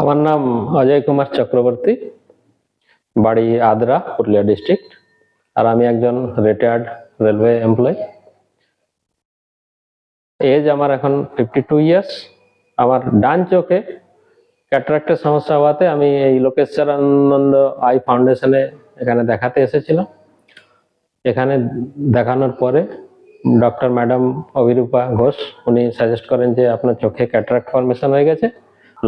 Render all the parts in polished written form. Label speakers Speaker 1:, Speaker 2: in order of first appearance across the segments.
Speaker 1: আমার নাম অজয় কুমার চক্রবর্তী, বাড়ি আদ্রা, পুরুলিয়া ডিস্ট্রিক্ট। আর আমি একজন রিটায়ার্ড রেলওয়ে এমপ্লয়ি। এজ আমার এখন 52 ইয়ার্স। আমার ডান চোখে ক্যাটারাক্টের সমস্যা হওয়াতে আমি এই লোকেশ্বরানন্দ আই ফাউন্ডেশনে এখানে দেখাতে এসেছিলাম। এখানে দেখানোর পরে ডক্টর ম্যাডাম অভিরূপা ঘোষ উনি সাজেস্ট করেন যে আপনার চোখে ক্যাটারাক্ট ফর্মেশন হয়ে গেছে।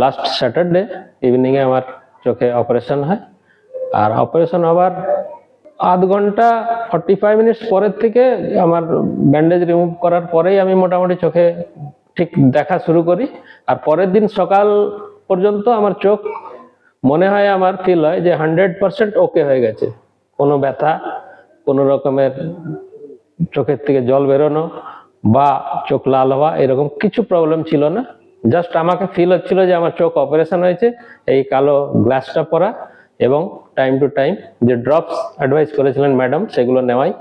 Speaker 1: লাস্ট স্যাটারডে ইভিনিংয়ে আমার চোখে অপারেশন হয়। আর অপারেশন হওয়ার আধ ঘন্টা 45 মিনিটস পরের থেকে আমার ব্যান্ডেজ রিমুভ করার পরেই আমি মোটামুটি চোখে ঠিক দেখা শুরু করি। আর পরের দিন সকাল পর্যন্ত আমার চোখ মনে হয়, আমার ফিল হয় যে 100% ওকে হয়ে গেছে। কোনো ব্যথা, কোনো রকমের চোখের থেকে জল বেরোনো বা চোখ লাল হওয়া এরকম কিছু প্রবলেম ছিল না। জাস্ট আমাকে ফিল হচ্ছিল যে আমার চোখ অপারেশন হয়েছে। এই কালো গ্লাসটা পরা এবং টাইম টু টাইম যে ড্রপস অ্যাডভাইস করেছিলেন ম্যাডাম সেগুলো নেওয়াই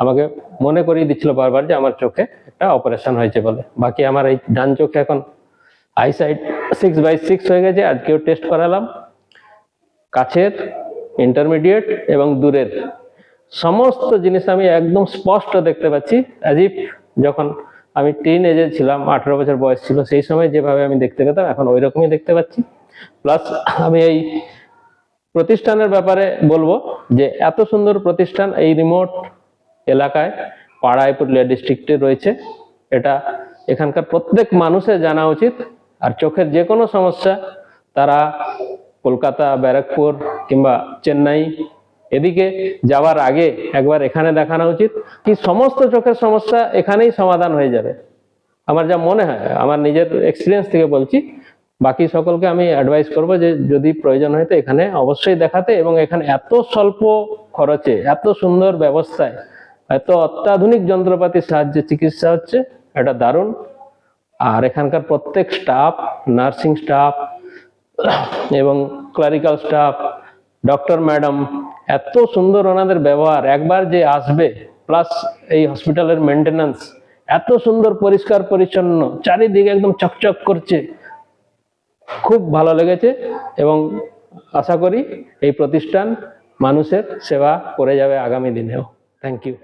Speaker 1: আমাকে মনে করিয়ে দিচ্ছিল বারবার যে আমার চোখে একটা অপারেশন হয়েছে বলে। বাকি আমার এই ডান চোখে এখন আইসাইট 6/6 হয়ে গেছে। আজকেও টেস্ট করালাম। কাছের, ইন্টারমিডিয়েট এবং দূরের সমস্ত জিনিস আমি একদম স্পষ্ট দেখতে পাচ্ছি। অ্যাজ ইফ যখন আমি টিন এজে ছিলাম, 18 বছর বয়স ছিল, সেই সময় যেভাবে আমি দেখতে পেতাম এখন ওই রকমই দেখতে পাচ্ছি। প্লাস আমি এই প্রতিষ্ঠানের ব্যাপারে বলবো যে এত সুন্দর প্রতিষ্ঠান এই রিমোট এলাকায় পাড়ায় পুরুলিয়া ডিস্ট্রিক্টে রয়েছে। এটা এখানকার প্রত্যেক মানুষের জানা উচিত। আর চোখের যে কোনো সমস্যা তারা কলকাতা, ব্যারাকপুর কিংবা চেন্নাই এদিকে যাওয়ার আগে একবার এখানে দেখানো উচিত। কি সমস্ত চোখের সমস্যা এখানেই সমাধান হয়ে যাবে আমার যা মনে হয়, আমার নিজের এক্সপিরিয়েন্স থেকে বলছি। বাকি সকলকে আমি অ্যাডভাইস করব যে যদি প্রয়োজন হয় তো এখানে অবশ্যই দেখাতে। এবং এখানে এত স্বল্প খরচে, এত সুন্দর ব্যবস্থায়, এত অত্যাধুনিক যন্ত্রপাতির সাহায্যে চিকিৎসা হচ্ছে, এটা দারুণ। আর এখানকার প্রত্যেক স্টাফ, নার্সিং স্টাফ এবং ক্লারিক্যাল স্টাফ, ডক্টর ম্যাডাম, এত সুন্দর ওনাদের ব্যবহার। একবার যে আসবে, প্লাস এই হসপিটালের মেনটেন্যান্স এত সুন্দর, পরিষ্কার পরিচ্ছন্ন, চারিদিকে একদম চকচক করছে, খুব ভালো লেগেছে। এবং আশা করি এই প্রতিষ্ঠান মানুষের সেবা করে যাবে আগামী দিনেও। Thank you.